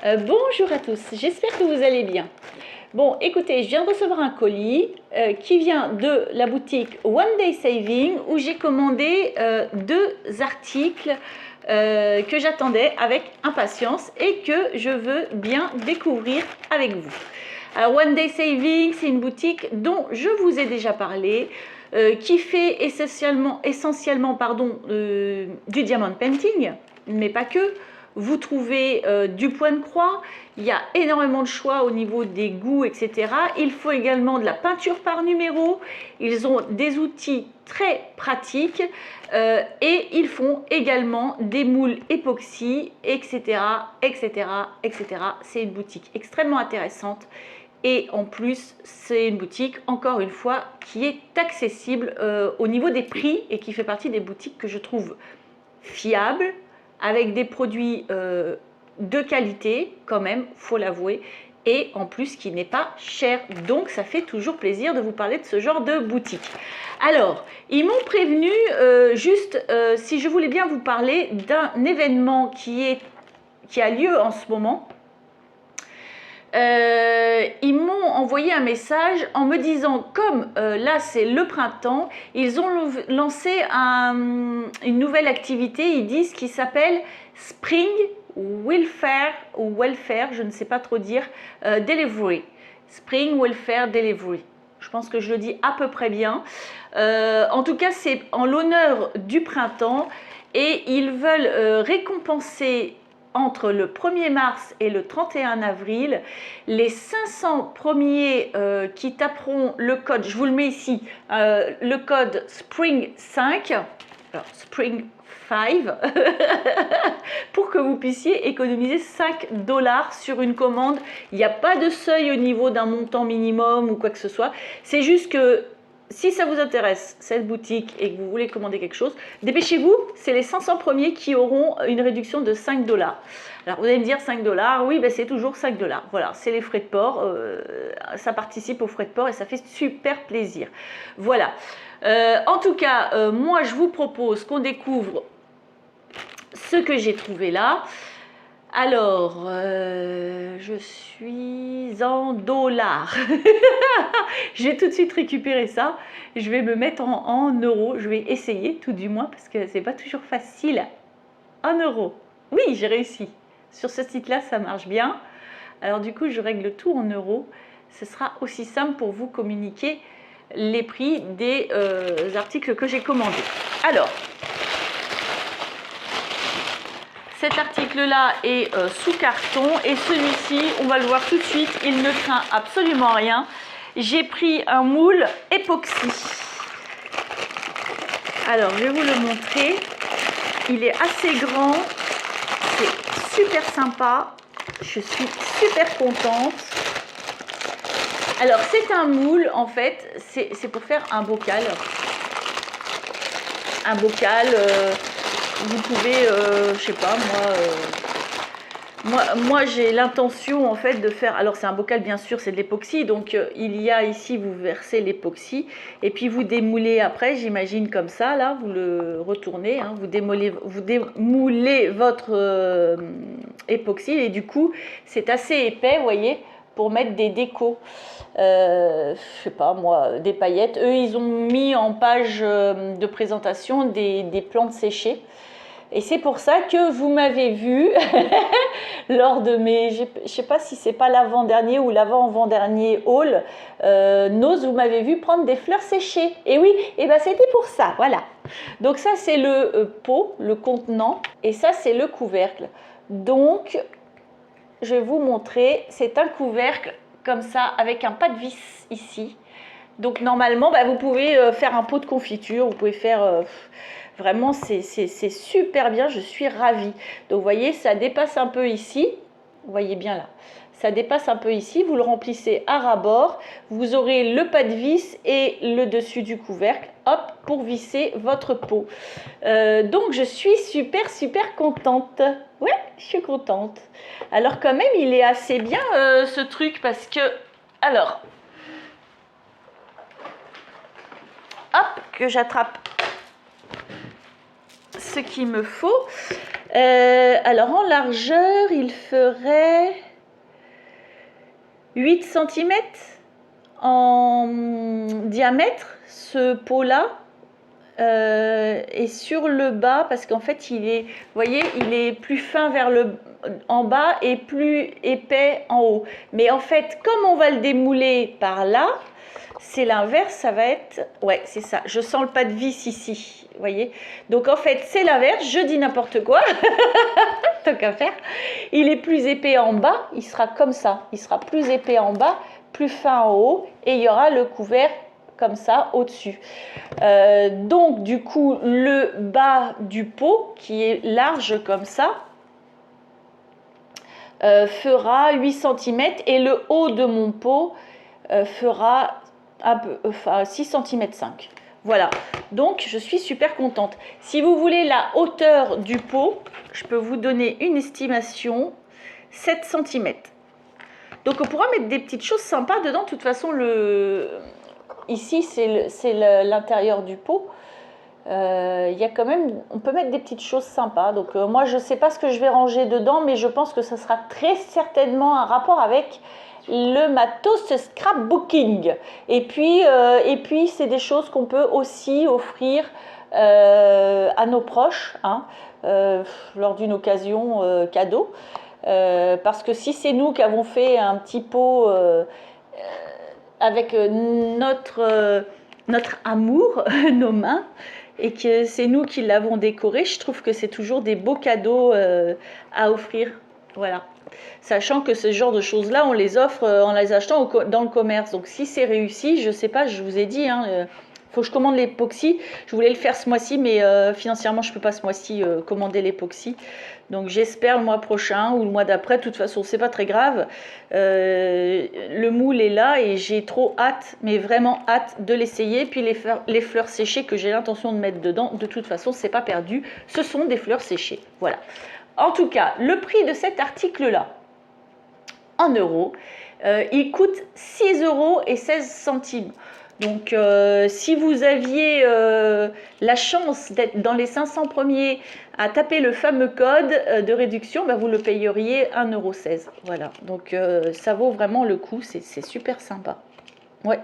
Bonjour à tous, j'espère que vous allez bien. Bon, écoutez, je viens de recevoir un colis qui vient de la boutique One Day Saving où j'ai commandé deux articles que j'attendais avec impatience et que je veux bien découvrir avec vous. Alors, One Day Saving, c'est une boutique dont je vous ai déjà parlé, qui fait essentiellement du diamond painting, mais pas que. Vous trouvez du point de croix, il y a énormément de choix au niveau des goûts, etc. Il faut également de la peinture par numéro, ils ont des outils très pratiques et ils font également des moules époxy, etc. etc. etc. C'est une boutique extrêmement intéressante. Et en plus, c'est une boutique, encore une fois, qui est accessible au niveau des prix et qui fait partie des boutiques que je trouve fiables, avec des produits de qualité, quand même, faut l'avouer, et en plus qui n'est pas cher. Donc, ça fait toujours plaisir de vous parler de ce genre de boutique. Alors, ils m'ont prévenu, si je voulais bien vous parler d'un événement qui a lieu en ce moment. Ils m'ont envoyé un message en me disant, comme là c'est le printemps, ils ont lancé une nouvelle activité, ils disent, qui s'appelle Spring Welfare, ou Welfare, je ne sais pas trop dire, Delivery. Spring Welfare Delivery. Je pense que je le dis à peu près bien. En tout cas, c'est en l'honneur du printemps et ils veulent récompenser entre le 1er mars et le 31 avril, les 500 premiers qui taperont le code, je vous le mets ici, le code Spring 5, alors Spring 5, pour que vous puissiez économiser 5 $ sur une commande. Il n'y a pas de seuil au niveau d'un montant minimum ou quoi que ce soit. C'est juste que si ça vous intéresse, cette boutique, et que vous voulez commander quelque chose, dépêchez-vous, c'est les 500 premiers qui auront une réduction de 5 $. Alors vous allez me dire 5 $, oui, ben c'est toujours 5 $. Voilà, c'est les frais de port, ça participe aux frais de port et ça fait super plaisir. Voilà. En tout cas, moi je vous propose qu'on découvre ce que j'ai trouvé là. Alors, je suis en dollars. Je vais tout de suite récupérer ça. Je vais me mettre en euros. Je vais essayer tout du moins parce que c'est pas toujours facile. En euros. Oui, j'ai réussi. Sur ce site-là, ça marche bien. Alors du coup, je règle tout en euros. Ce sera aussi simple pour vous communiquer les prix des articles que j'ai commandés. Alors, cet article-là est sous carton et celui-ci, on va le voir tout de suite, il ne craint absolument rien. J'ai pris un moule époxy. Alors, je vais vous le montrer. Il est assez grand, c'est super sympa. Je suis super contente. Alors, c'est un moule, en fait, c'est pour faire un bocal. Un bocal... vous pouvez, je sais pas, moi j'ai l'intention en fait de faire, alors c'est un bocal bien sûr, c'est de l'époxy, donc il y a ici, vous versez l'époxy et puis vous démoulez après, j'imagine comme ça, là, vous le retournez, hein, vous démoulez votre époxy et du coup c'est assez épais, vous voyez, pour mettre des décos. Je sais pas moi, des paillettes. Eux, ils ont mis en page de présentation des plantes séchées. Et c'est pour ça que vous m'avez vu lors de mes, je sais pas si c'est pas l'avant-dernier ou l'avant-avant-dernier haul, Nose, vous m'avez vu prendre des fleurs séchées. Et oui, et ben c'était pour ça, voilà. Donc ça c'est le pot, le contenant, et ça c'est le couvercle. Donc je vais vous montrer, c'est un couvercle comme ça avec un pas de vis ici. Donc normalement, bah, vous pouvez faire un pot de confiture, vous pouvez faire... vraiment, c'est super bien, je suis ravie. Donc vous voyez, ça dépasse un peu ici, vous voyez bien là. Ça dépasse un peu ici, vous le remplissez à ras-bord, vous aurez le pas de vis et le dessus du couvercle, hop, pour visser votre pot. Donc je suis super contente. Ouais, je suis contente. Alors quand même, il est assez bien ce truc parce que... Alors, hop, que j'attrape ce qu'il me faut. Alors en largeur, il ferait 8 cm. En diamètre, ce pot-là. Et sur le bas, parce qu'en fait, vous voyez, il est plus fin en bas et plus épais en haut. Mais en fait, comme on va le démouler par là, c'est l'inverse, ça va être... Ouais, c'est ça. Je sens le pas de vis ici, vous voyez. Donc en fait, c'est l'inverse. Je dis n'importe quoi. Tant qu'à faire. Il est plus épais en bas. Il sera comme ça. Il sera plus épais en bas, plus fin en haut. Et il y aura le couvercle comme ça au-dessus. Donc du coup, le bas du pot, qui est large comme ça, fera 8 cm. Et le haut de mon pot fera un peu, 6 cm 5. Voilà, donc je suis super contente. Si vous voulez la hauteur du pot, je peux vous donner une estimation, 7 cm. Donc on pourra mettre des petites choses sympas dedans. De toute façon, ici c'est l'intérieur du pot. Il y a quand même, on peut mettre des petites choses sympas. Donc moi je ne sais pas ce que je vais ranger dedans, mais je pense que ça sera très certainement un rapport avec le matos scrapbooking. Et puis c'est des choses qu'on peut aussi offrir à nos proches, hein, lors d'une occasion cadeau. Parce que si c'est nous qui avons fait un petit pot avec notre amour, nos mains, et que c'est nous qui l'avons décoré, je trouve que c'est toujours des beaux cadeaux à offrir. Voilà. Sachant que ce genre de choses-là, on les offre en les achetant dans le commerce. Donc si c'est réussi, je ne sais pas, je vous ai dit, hein, faut que je commande l'époxy. Je voulais le faire ce mois-ci, mais financièrement, je ne peux pas ce mois-ci commander l'époxy. Donc j'espère le mois prochain ou le mois d'après. De toute façon, c'est pas très grave. Le moule est là et j'ai trop hâte, mais vraiment hâte de l'essayer. Puis les fleurs séchées que j'ai l'intention de mettre dedans, de toute façon, c'est pas perdu. Ce sont des fleurs séchées. Voilà. En tout cas, le prix de cet article-là, en euros, il coûte 6,16 €. Donc, si vous aviez la chance d'être dans les 500 premiers à taper le fameux code de réduction, bah, vous le payeriez 1,16 €. Voilà, donc ça vaut vraiment le coup, c'est super sympa. Ouais,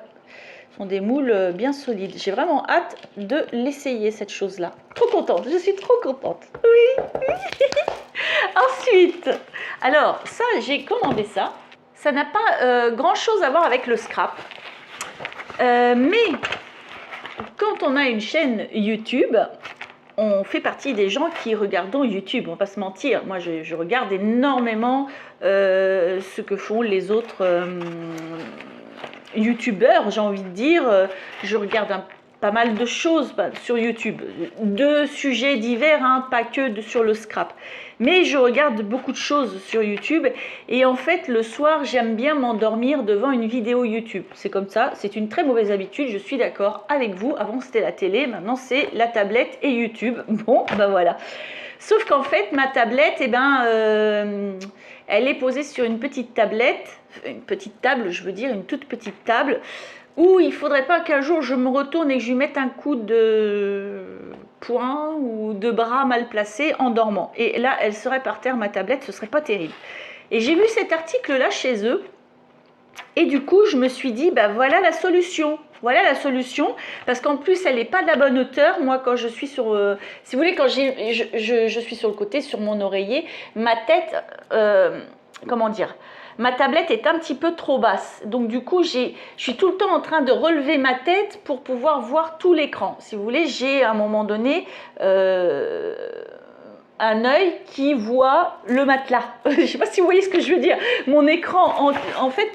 ce sont des moules bien solides. J'ai vraiment hâte de l'essayer, cette chose-là. Trop contente, je suis trop contente. Oui. Ensuite, alors ça, j'ai commandé ça. Ça n'a pas grand-chose à voir avec le scrap. Mais quand on a une chaîne YouTube, on fait partie des gens qui regardent YouTube, on va pas se mentir. Moi, je regarde énormément ce que font les autres YouTubeurs, j'ai envie de dire. Je regarde pas mal de choses sur YouTube, de sujets divers, hein, pas que sur le scrap. Mais je regarde beaucoup de choses sur YouTube et en fait le soir j'aime bien m'endormir devant une vidéo YouTube. C'est comme ça, c'est une très mauvaise habitude, je suis d'accord avec vous. Avant c'était la télé, maintenant c'est la tablette et YouTube. Bon, ben voilà. Sauf qu'en fait ma tablette, eh ben, elle est posée sur une petite tablette, une petite table, je veux dire une toute petite table, où il ne faudrait pas qu'un jour je me retourne et que je lui mette un coup de poing ou de bras mal placé en dormant. Et là, elle serait par terre, ma tablette, ce serait pas terrible. Et j'ai vu cet article-là chez eux. Et du coup, je me suis dit, bah voilà la solution. Voilà la solution. Parce qu'en plus, elle n'est pas de la bonne hauteur. Moi, quand je suis sur... si vous voulez, quand je suis sur le côté, sur mon oreiller, ma tête... comment dire ? Ma tablette est un petit peu trop basse. Donc du coup, je suis tout le temps en train de relever ma tête pour pouvoir voir tout l'écran. Si vous voulez, j'ai à un moment donné un œil qui voit le matelas. Je ne sais pas si vous voyez ce que je veux dire. Mon écran, en fait,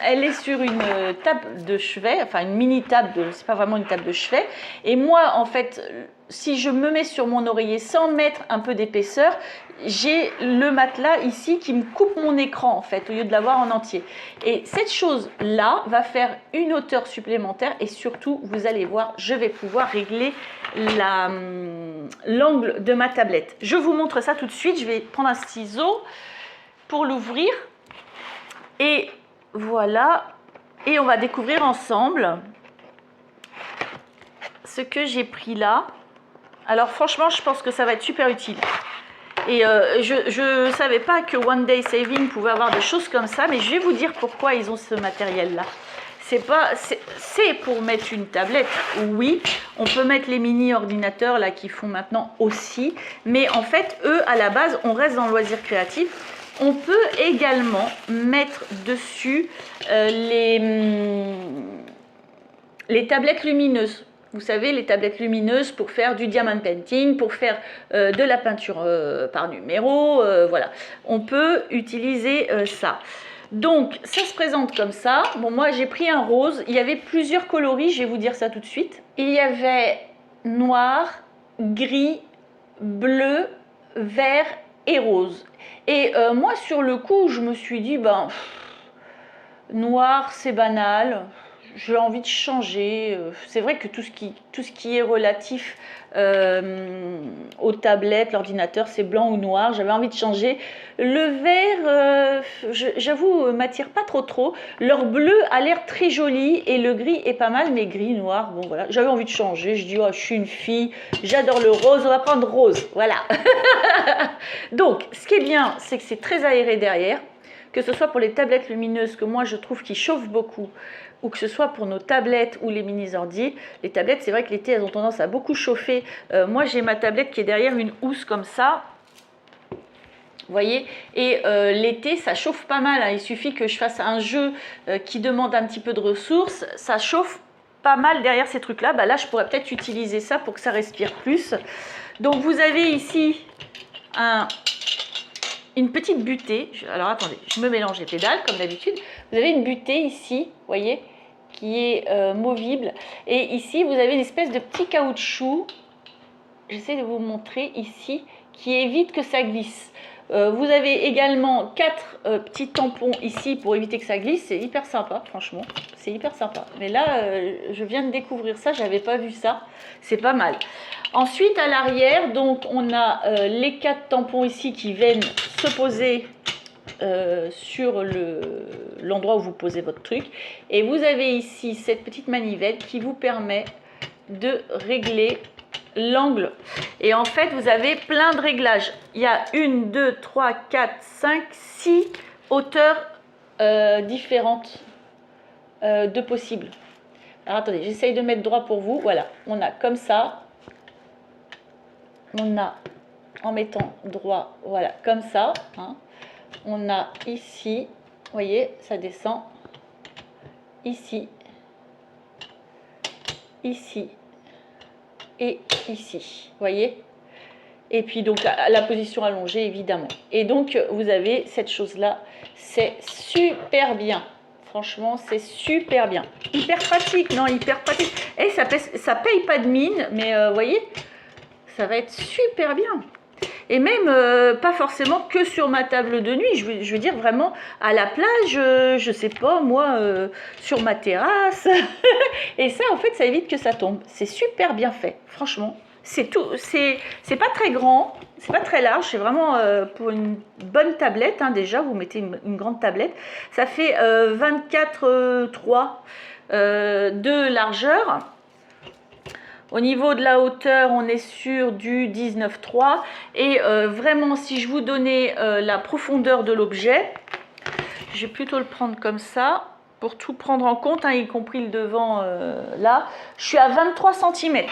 elle est sur une table de chevet, enfin une mini table, c'est pas vraiment une table de chevet. Et moi, en fait, si je me mets sur mon oreiller sans mettre un peu d'épaisseur, j'ai le matelas ici qui me coupe mon écran en fait, au lieu de l'avoir en entier. Et cette chose-là va faire une hauteur supplémentaire et surtout, vous allez voir, je vais pouvoir régler l'angle de ma tablette. Je vous montre ça tout de suite. Je vais prendre un ciseau pour l'ouvrir. Et voilà. Et on va découvrir ensemble ce que j'ai pris là. Alors franchement, je pense que ça va être super utile. Et je ne savais pas que One Day Saving pouvait avoir des choses comme ça, mais je vais vous dire pourquoi ils ont ce matériel-là. C'est pour mettre une tablette, oui. On peut mettre les mini ordinateurs là qui font maintenant aussi, mais en fait, eux, à la base, on reste dans le loisir créatif. On peut également mettre dessus les tablettes lumineuses. Vous savez, les tablettes lumineuses pour faire du diamond painting, pour faire de la peinture par numéro, voilà. On peut utiliser ça. Donc, ça se présente comme ça. Bon, moi, j'ai pris un rose. Il y avait plusieurs coloris, je vais vous dire ça tout de suite. Il y avait noir, gris, bleu, vert et rose. Et moi, sur le coup, je me suis dit, ben, noir, c'est banal. J'ai envie de changer. C'est vrai que tout ce qui est relatif aux tablettes, l'ordinateur, c'est blanc ou noir. J'avais envie de changer. Le vert, j'avoue, m'attire pas trop. Leur bleu a l'air très joli et le gris est pas mal, mais gris, noir, bon voilà. J'avais envie de changer. Je dis, oh, je suis une fille, j'adore le rose, on va prendre rose. Voilà. Donc, ce qui est bien, c'est que c'est très aéré derrière. Que ce soit pour les tablettes lumineuses que moi je trouve qui chauffent beaucoup, ou que ce soit pour nos tablettes ou les mini-ordi. Les tablettes, c'est vrai que l'été, elles ont tendance à beaucoup chauffer. Moi, j'ai ma tablette qui est derrière une housse comme ça. Vous voyez, et l'été, ça chauffe pas mal. Hein. Il suffit que je fasse un jeu qui demande un petit peu de ressources. Ça chauffe pas mal derrière ces trucs-là. Bah, là, je pourrais peut-être utiliser ça pour que ça respire plus. Donc, vous avez ici une petite butée. Alors, attendez, je me mélange les pédales, comme d'habitude. Vous avez une butée ici, vous voyez, qui est movible. Et ici, vous avez une espèce de petit caoutchouc. J'essaie de vous montrer ici, qui évite que ça glisse. Vous avez également 4 petits tampons ici pour éviter que ça glisse. C'est hyper sympa, franchement. C'est hyper sympa. Mais là, je viens de découvrir ça. Je n'avais pas vu ça. C'est pas mal. Ensuite, à l'arrière, donc, on a les 4 tampons ici qui viennent se poser sur l'endroit où vous posez votre truc. Et vous avez ici cette petite manivelle qui vous permet de régler l'angle. Et en fait, vous avez plein de réglages. Il y a 1, 2, 3, 4, 5, 6 hauteurs différentes de possibles. Alors, attendez, j'essaye de mettre droit pour vous. Voilà, on a comme ça. On a, en mettant droit, voilà, comme ça. Hein. On a ici, vous voyez, ça descend. Ici. Ici. Et ici, vous voyez. Et puis donc la position allongée évidemment. Et donc vous avez cette chose là, c'est super bien. Franchement, c'est super bien. Hyper pratique, non, hyper pratique. Et ça paye pas de mine, mais vous voyez, ça va être super bien. Et même pas forcément que sur ma table de nuit, je veux dire vraiment à la plage, je sais pas moi, sur ma terrasse. Et ça en fait ça évite que ça tombe. C'est super bien fait, franchement. C'est tout, c'est pas très grand, c'est pas très large, c'est vraiment pour une bonne tablette. Hein, déjà, vous mettez une grande tablette. Ça fait 24,3 de largeur. Au niveau de la hauteur, on est sur du 19,3. Et vraiment, si je vous donnais la profondeur de l'objet, je vais plutôt le prendre comme ça, pour tout prendre en compte, hein, y compris le devant là. Je suis à 23 cm.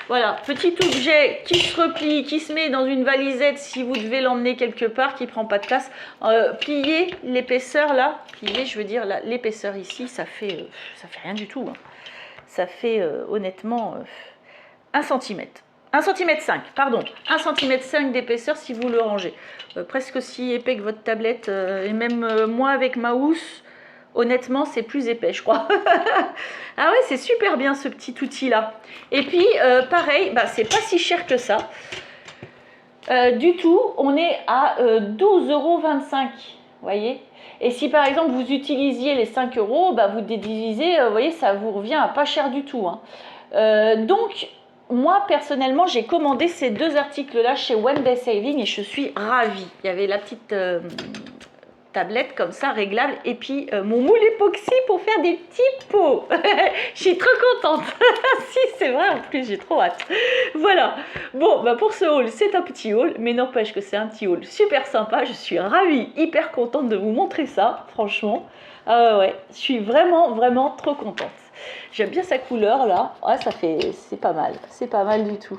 Voilà, petit objet qui se replie, qui se met dans une valisette si vous devez l'emmener quelque part, qui ne prend pas de place. Plier l'épaisseur là, plier, je veux dire l'épaisseur ici, ça fait rien du tout. Hein. Ça fait honnêtement 1 cm. 1 cm 5, pardon. 1 cm 5 d'épaisseur si vous le rangez. Presque aussi épais que votre tablette. Et même moi avec ma housse, honnêtement, c'est plus épais, je crois. Ah ouais, c'est super bien ce petit outil-là. Et puis, pareil, bah, c'est pas si cher que ça. Du tout, on est à 12,25 €. Vous voyez? Et si par exemple vous utilisiez les 5 €, bah, vous dédivisez, vous voyez, ça vous revient à pas cher du tout. Hein. Donc, moi personnellement, j'ai commandé ces 2 articles-là chez One Day Saving et je suis ravie. Il y avait la petite tablette comme ça, réglable. Et puis mon moule époxy pour faire des petits pots. Je suis trop contente. Si, c'est vrai, en plus, j'ai trop hâte. Voilà. Bon, bah pour ce haul, c'est un petit haul, mais n'empêche que c'est un petit haul super sympa. Je suis ravie, hyper contente de vous montrer ça, franchement. Ouais, je suis vraiment, vraiment trop contente. J'aime bien sa couleur, là. Ouais, c'est pas mal. C'est pas mal du tout.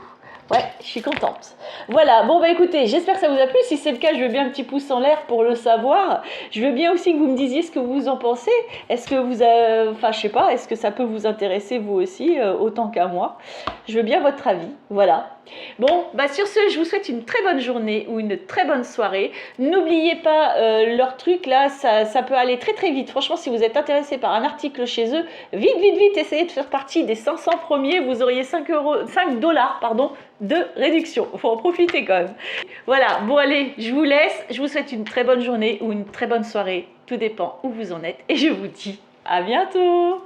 Ouais, je suis contente. Voilà, bon bah écoutez, j'espère que ça vous a plu. Si c'est le cas, je veux bien un petit pouce en l'air pour le savoir. Je veux bien aussi que vous me disiez ce que vous en pensez. Est-ce que vous avez... Enfin, je sais pas, est-ce que ça peut vous intéresser vous aussi, autant qu'à moi? Je veux bien votre avis, voilà. Bon, bah sur ce, je vous souhaite une très bonne journée ou une très bonne soirée. N'oubliez pas leur truc là, ça peut aller très très vite. Franchement, si vous êtes intéressé par un article chez eux, vite, vite, vite, essayez de faire partie des 500 premiers. Vous auriez 5 dollars, pardon, de réduction. Il faut en profiter quand même. Voilà, bon allez, je vous laisse. Je vous souhaite une très bonne journée ou une très bonne soirée. Tout dépend où vous en êtes. Et je vous dis à bientôt.